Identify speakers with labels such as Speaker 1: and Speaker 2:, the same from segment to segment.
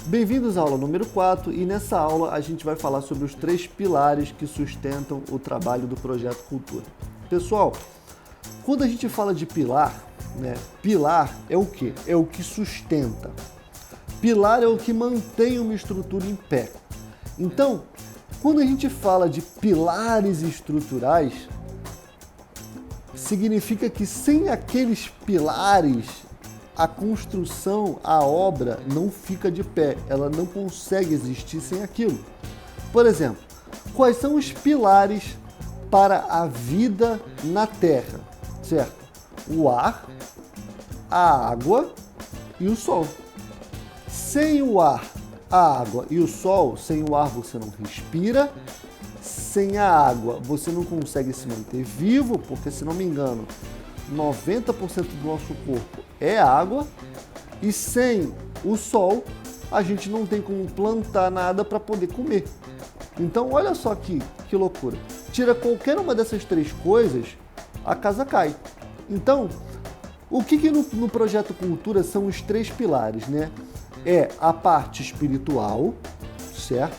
Speaker 1: Bem-vindos à aula número 4 e nessa aula a gente vai falar sobre os 3 pilares que sustentam o trabalho do Projeto Cultura. Pessoal, quando a gente fala de pilar, pilar é o quê? É o que sustenta. Pilar é o que mantém uma estrutura em pé. Então, quando a gente fala de pilares estruturais, significa que sem aqueles pilares, a construção, a obra não fica de pé, ela não consegue existir sem aquilo. Por exemplo, quais são os pilares para a vida na Terra, certo? O ar, a água e o sol. Sem o ar, a água e o sol, sem o ar você não respira, sem a água você não consegue se manter vivo, porque se não me engano, 90% do nosso corpo é água, e sem o sol a gente não tem como plantar nada para poder comer. Então olha só que loucura. Tira qualquer uma dessas 3 coisas, a casa cai. Então, o que no Projeto Cultura são os 3 pilares, né? É a parte espiritual, certo?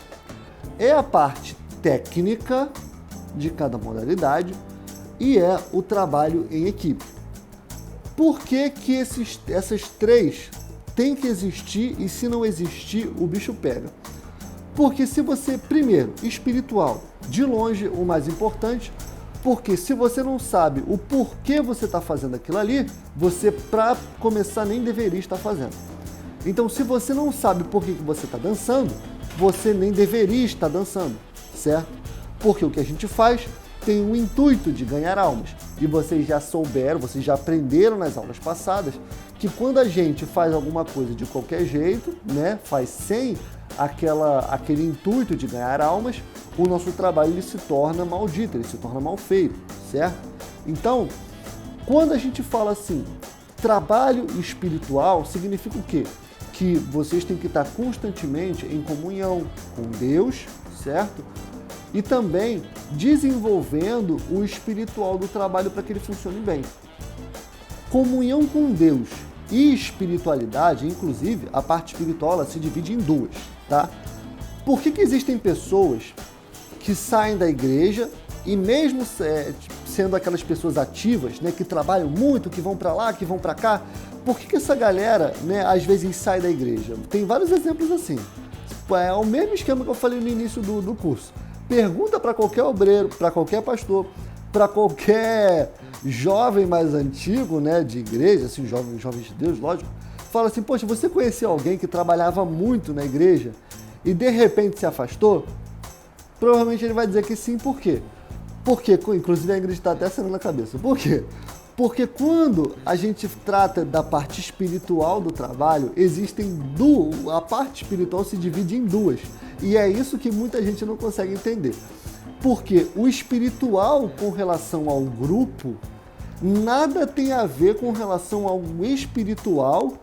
Speaker 1: É a parte técnica de cada modalidade e é o trabalho em equipe. Por que essas 3 têm que existir e se não existir o bicho pega? Porque se você, primeiro, espiritual, de longe o mais importante, porque se você não sabe o porquê você está fazendo aquilo ali, você, para começar, nem deveria estar fazendo. Então, se você não sabe por que você está dançando, você nem deveria estar dançando, certo? Porque o que a gente faz tem o intuito de ganhar almas. E vocês já souberam, vocês já aprenderam nas aulas passadas, que quando a gente faz alguma coisa de qualquer jeito, faz sem aquele intuito de ganhar almas, o nosso trabalho ele se torna maldito, ele se torna mal feito, certo? Então, quando a gente fala assim, trabalho espiritual, significa o quê? Que vocês têm que estar constantemente em comunhão com Deus, certo? E também desenvolvendo o espiritual do trabalho para que ele funcione bem. Comunhão com Deus e espiritualidade, inclusive, a parte espiritual ela se divide em 2, tá? Por que existem pessoas que saem da igreja e mesmo sendo aquelas pessoas ativas, que trabalham muito, que vão para lá, que vão para cá, por que essa galera, às vezes sai da igreja? Tem vários exemplos assim. É o mesmo esquema que eu falei no início do curso. Pergunta para qualquer obreiro, para qualquer pastor, para qualquer jovem mais antigo, de igreja, assim, jovens de Deus, lógico, fala assim, poxa, você conheceu alguém que trabalhava muito na igreja e de repente se afastou? Provavelmente ele vai dizer que sim, por quê? Porque, inclusive a igreja está até sanando a cabeça. Por quê? Porque quando a gente trata da parte espiritual do trabalho, a parte espiritual se divide em 2. E é isso que muita gente não consegue entender. Porque o espiritual com relação ao grupo, nada tem a ver com relação ao espiritual,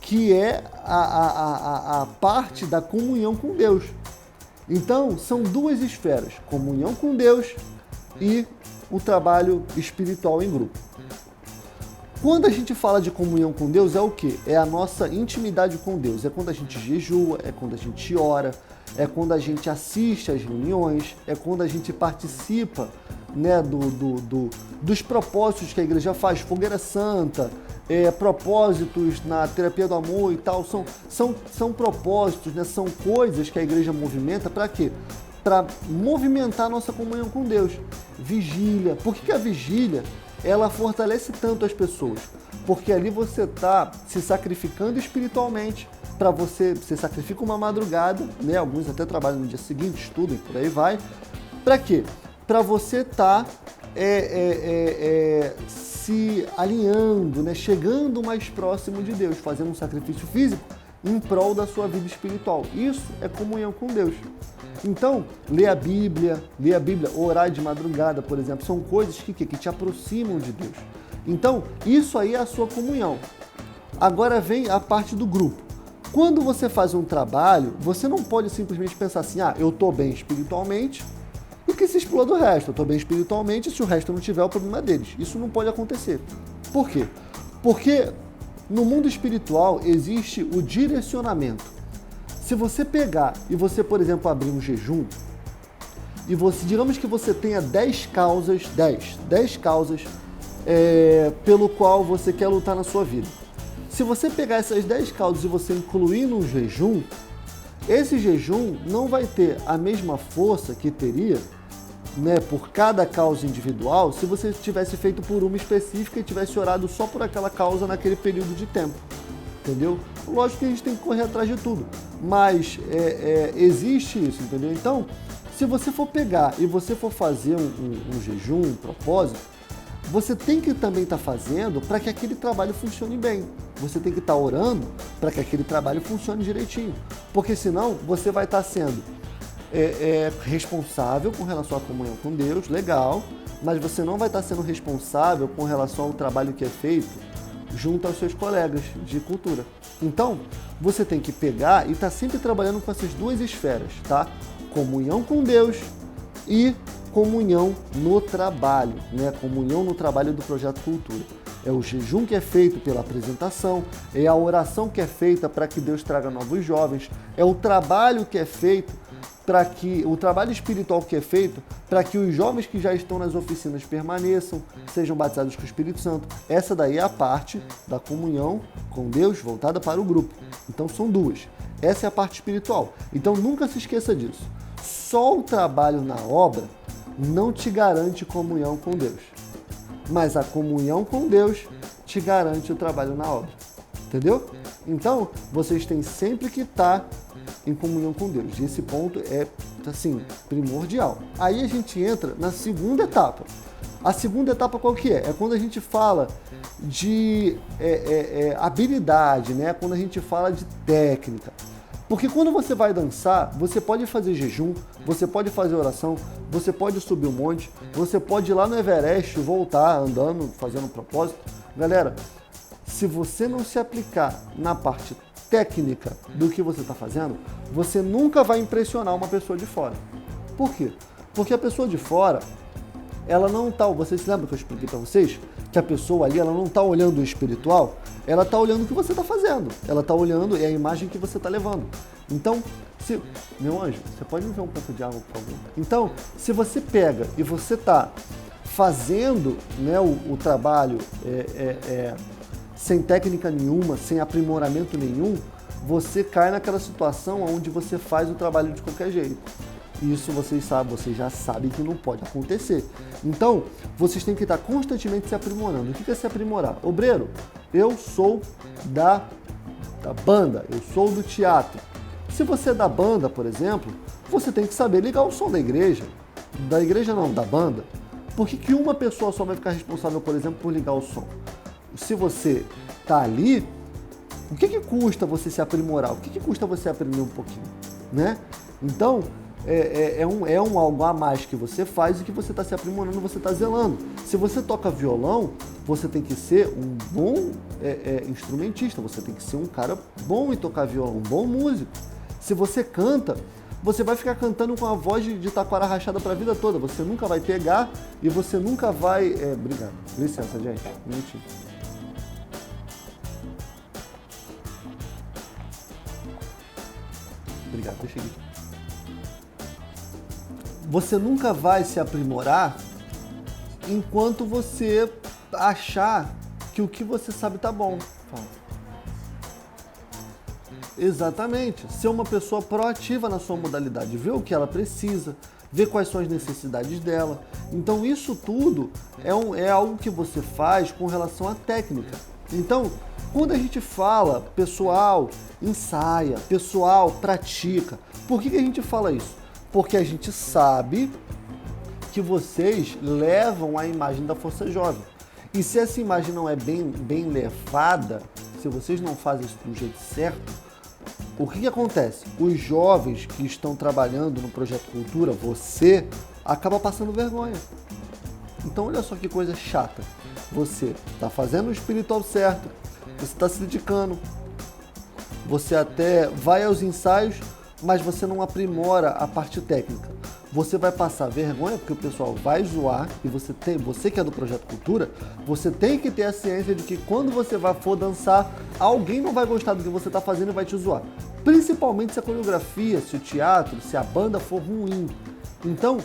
Speaker 1: que é a parte da comunhão com Deus. Então, são 2 esferas, comunhão com Deus e o trabalho espiritual em grupo. Quando a gente fala de comunhão com Deus, é o quê? É a nossa intimidade com Deus. É quando a gente jejua, é quando a gente ora, é quando a gente assiste às reuniões, é quando a gente participa dos propósitos que a igreja faz, fogueira santa, propósitos na terapia do amor e tal. São propósitos, são coisas que a igreja movimenta para quê? Para movimentar a nossa comunhão com Deus. Vigília. Por que a vigília ela fortalece tanto as pessoas? Porque ali você está se sacrificando espiritualmente. Para você sacrifica uma madrugada, alguns até trabalham no dia seguinte, estudam e por aí vai. Para quê? Para você estar se alinhando, chegando mais próximo de Deus, fazendo um sacrifício físico em prol da sua vida espiritual. Isso é comunhão com Deus. Então, ler a Bíblia, orar de madrugada, por exemplo, são coisas que te aproximam de Deus. Então, isso aí é a sua comunhão. Agora vem a parte do grupo. Quando você faz um trabalho, você não pode simplesmente pensar assim, eu estou bem espiritualmente e que se exploda o resto. Eu estou bem espiritualmente e se o resto não tiver, é o problema deles. Isso não pode acontecer. Por quê? Porque no mundo espiritual existe o direcionamento. Se você pegar e você, por exemplo, abrir um jejum, e você, digamos que você tenha 10 causas pelo qual você quer lutar na sua vida. Se você pegar essas 10 causas e você incluir num jejum, esse jejum não vai ter a mesma força que teria, né, por cada causa individual, se você tivesse feito por uma específica e tivesse orado só por aquela causa naquele período de tempo. Entendeu? Lógico que a gente tem que correr atrás de tudo, mas existe isso, entendeu? Então, se você for pegar e você for fazer um jejum, um propósito, você tem que também estar fazendo para que aquele trabalho funcione bem. Você tem que estar orando para que aquele trabalho funcione direitinho, porque senão você vai estar sendo responsável com relação à comunhão com Deus, legal, mas você não vai estar sendo responsável com relação ao trabalho que é feito junto aos seus colegas de cultura. Então, você tem que pegar e estar sempre trabalhando com essas duas esferas, tá? Comunhão com Deus e comunhão no trabalho, né? Comunhão no trabalho do Projeto Cultura. É o jejum que é feito pela apresentação, é a oração que é feita para que Deus traga novos jovens, é o trabalho que é feito o trabalho espiritual que é feito para que os jovens que já estão nas oficinas permaneçam, sejam batizados com o Espírito Santo. Essa daí é a parte da comunhão com Deus voltada para o grupo. Então são duas. Essa é a parte espiritual. Então nunca se esqueça disso. Só o trabalho na obra não te garante comunhão com Deus. Mas a comunhão com Deus te garante o trabalho na obra. Entendeu? Então, vocês têm sempre que estar em comunhão com Deus. E esse ponto é, assim, primordial. Aí a gente entra na segunda etapa. A segunda etapa qual que é? É quando a gente fala de habilidade, né? Quando a gente fala de técnica. Porque quando você vai dançar, você pode fazer jejum, você pode fazer oração, você pode subir um monte, você pode ir lá no Everest, voltar andando, fazendo um propósito. Galera, se você não se aplicar na parte técnica do que você está fazendo, você nunca vai impressionar uma pessoa de fora. Por quê? Porque a pessoa de fora, ela não está... Vocês se lembram que eu expliquei para vocês? Que a pessoa ali, ela não está olhando o espiritual, ela está olhando o que você está fazendo. Ela está olhando a imagem que você está levando. Então, meu anjo, você pode me ver um pouco de água, por favor? Então, se você pega e você está fazendo, né, o trabalho sem técnica nenhuma, sem aprimoramento nenhum, você cai naquela situação onde você faz o trabalho de qualquer jeito. Isso vocês já sabem que não pode acontecer. Então, vocês têm que estar constantemente se aprimorando. O que é se aprimorar? Obreiro, eu sou da banda, eu sou do teatro. Se você é da banda, por exemplo, você tem que saber ligar o som da igreja. Da igreja não, da banda. Por que uma pessoa só vai ficar responsável, por exemplo, por ligar o som? Se você está ali, o que custa você se aprimorar? O que custa você aprender um pouquinho, né? Então, algo a mais que você faz e que você está se aprimorando, você está zelando. Se você toca violão, você tem que ser um bom instrumentista, você tem que ser um cara bom em tocar violão, um bom músico. Se você canta, você vai ficar cantando com a voz de taquara rachada para a vida toda, você nunca vai pegar e você nunca vai... Obrigado, licença, gente, um minutinho. Obrigado, deixa aqui. Você nunca vai se aprimorar enquanto você achar que o que você sabe tá bom. Exatamente. Ser uma pessoa proativa na sua modalidade, ver o que ela precisa, ver quais são as necessidades dela. Então isso tudo é algo que você faz com relação à técnica. Então, quando a gente fala, pessoal, ensaia, pessoal, pratica. Por que a gente fala isso? Porque a gente sabe que vocês levam a imagem da Força Jovem. E se essa imagem não é bem levada, se vocês não fazem isso do jeito certo, o que acontece? Os jovens que estão trabalhando no Projeto Cultura, você, acaba passando vergonha. Então olha só que coisa chata. Você está fazendo o espiritual certo, você está se dedicando, você até vai aos ensaios, mas você não aprimora a parte técnica. você vai passar vergonha, porque o pessoal vai zoar, e você que é do Projeto Cultura, você tem que ter a ciência de que quando você for dançar, alguém não vai gostar do que você está fazendo e vai te zoar. Principalmente se a coreografia, se o teatro, se a banda for ruim. Então,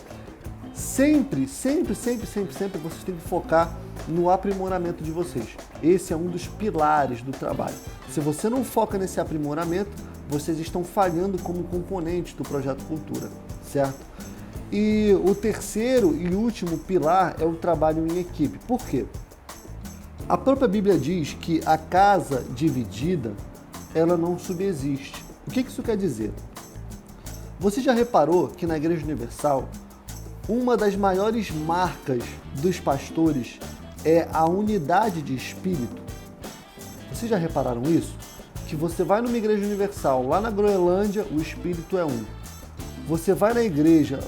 Speaker 1: sempre vocês têm que focar no aprimoramento de vocês. Esse é um dos pilares do trabalho. Se você não foca nesse aprimoramento, vocês estão falhando como componente do Projeto Cultura, certo? E o terceiro e último pilar é o trabalho em equipe. Por quê? A própria Bíblia diz que a casa dividida, ela não subsiste. O que isso quer dizer? Você já reparou que na Igreja Universal, uma das maiores marcas dos pastores é a unidade de espírito? Vocês já repararam isso? Que você vai numa Igreja Universal, lá na Groenlândia, o espírito é um. Você vai na igreja,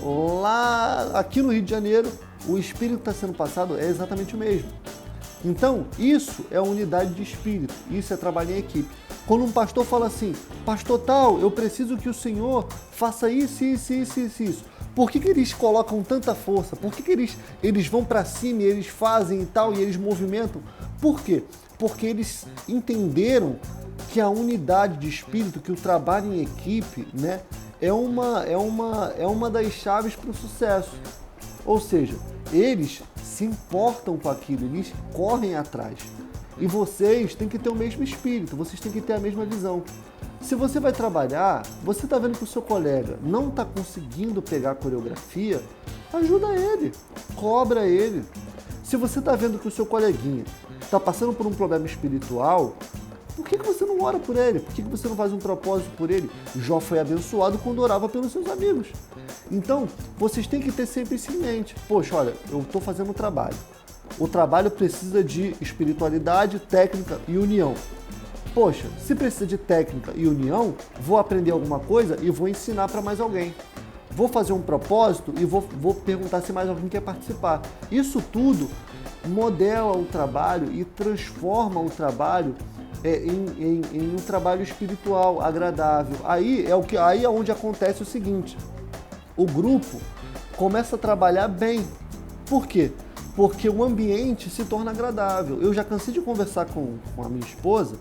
Speaker 1: lá aqui no Rio de Janeiro, o espírito que está sendo passado é exatamente o mesmo. Então, isso é unidade de espírito, isso é trabalho em equipe. Quando um pastor fala assim, pastor tal, eu preciso que o senhor faça isso. Por que eles colocam tanta força? Por que eles vão para cima e eles fazem e tal, e eles movimentam? Por quê? Porque eles entenderam que a unidade de espírito, que o trabalho em equipe, né, é uma das chaves para o sucesso. Ou seja, eles se importam com aquilo, eles correm atrás. E vocês têm que ter o mesmo espírito, vocês têm que ter a mesma visão. Se você vai trabalhar, você está vendo que o seu colega não está conseguindo pegar a coreografia, ajuda ele, cobra ele. Se você está vendo que o seu coleguinha está passando por um problema espiritual, por que você não ora por ele? Por que você não faz um propósito por ele? Jó foi abençoado quando orava pelos seus amigos. Então, vocês têm que ter sempre isso em mente. Poxa, olha, eu estou fazendo um trabalho. O trabalho precisa de espiritualidade, técnica e união. Poxa, se precisa de técnica e união, vou aprender alguma coisa e vou ensinar para mais alguém. Vou fazer um propósito e vou perguntar se mais alguém quer participar. Isso tudo modela o trabalho e transforma o trabalho em um trabalho espiritual, agradável. Aí é onde acontece o seguinte, o grupo começa a trabalhar bem. Por quê? Porque o ambiente se torna agradável. Eu já cansei de conversar com a minha esposa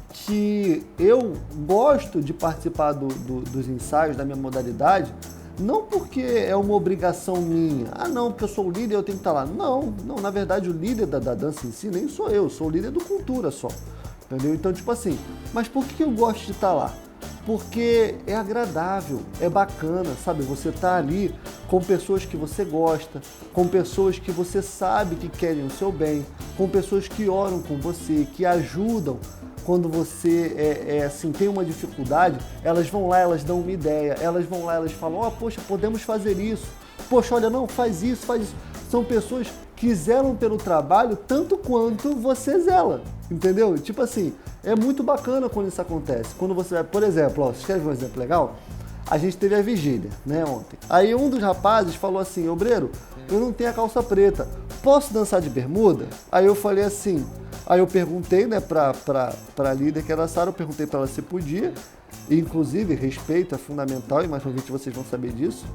Speaker 1: que eu gosto de participar dos ensaios da minha modalidade, não porque é uma obrigação minha. Ah, não, porque eu sou o líder, eu tenho que estar lá. Não, na verdade o líder da dança em si nem sou eu, sou o líder do Cultura só. Entendeu? Então, tipo assim, mas por que eu gosto de estar lá? Porque é agradável, é bacana, sabe? Você tá ali com pessoas que você gosta, com pessoas que você sabe que querem o seu bem, com pessoas que oram com você, que ajudam quando você assim, tem uma dificuldade, elas vão lá, elas dão uma ideia, elas vão lá, elas falam, poxa, podemos fazer isso, poxa, olha, não, faz isso. São pessoas que zelam pelo trabalho tanto quanto você zela, entendeu? Tipo assim, é muito bacana quando isso acontece. Quando você vai, por exemplo, vocês querem ver um exemplo legal? A gente teve a vigília, né, ontem. Aí um dos rapazes falou assim, obreiro, eu não tenho a calça preta, posso dançar de bermuda? Aí eu falei assim, aí eu perguntei, né, pra líder que era a Sara, eu perguntei pra ela se podia, e, inclusive, respeito é fundamental, e mais pra frente vocês vão saber disso.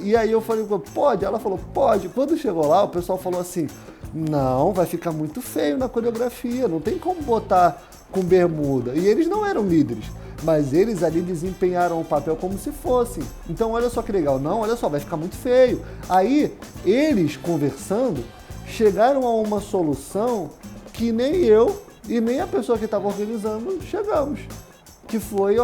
Speaker 1: E aí eu falei, pode? Ela falou, pode. Quando chegou lá, o pessoal falou assim, não, vai ficar muito feio na coreografia, não tem como botar com bermuda. E eles não eram líderes, mas eles ali desempenharam o papel como se fossem. Então olha só que legal, não, olha só, vai ficar muito feio. Aí eles conversando, chegaram a uma solução que nem eu e nem a pessoa que estava organizando chegamos. Que foi,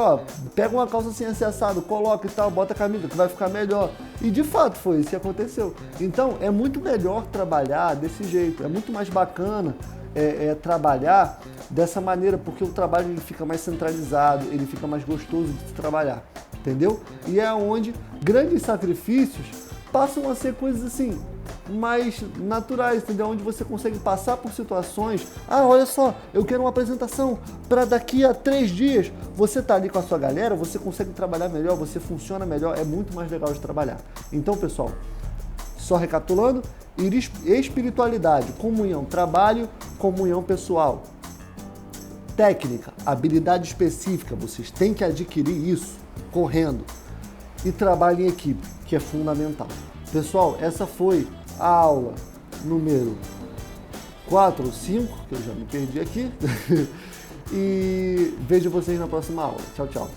Speaker 1: pega uma calça assim assado, coloca e tal, bota a camisa, que vai ficar melhor. E de fato foi isso que aconteceu. Então é muito melhor trabalhar desse jeito, é muito mais bacana trabalhar dessa maneira, porque o trabalho ele fica mais centralizado, ele fica mais gostoso de se trabalhar, entendeu? E é onde grandes sacrifícios passam a ser coisas assim, mais naturais, entendeu? Onde você consegue passar por situações, olha só, eu quero uma apresentação para daqui a 3 dias, você tá ali com a sua galera, você consegue trabalhar melhor, você funciona melhor, é muito mais legal de trabalhar. Então, pessoal, só recapitulando, espiritualidade, comunhão, trabalho, comunhão pessoal. Técnica, habilidade específica, vocês têm que adquirir isso correndo. e trabalho em equipe, que é fundamental. Pessoal, essa foi a aula número 4 ou 5, que eu já me perdi aqui. E vejo vocês na próxima aula. Tchau, tchau.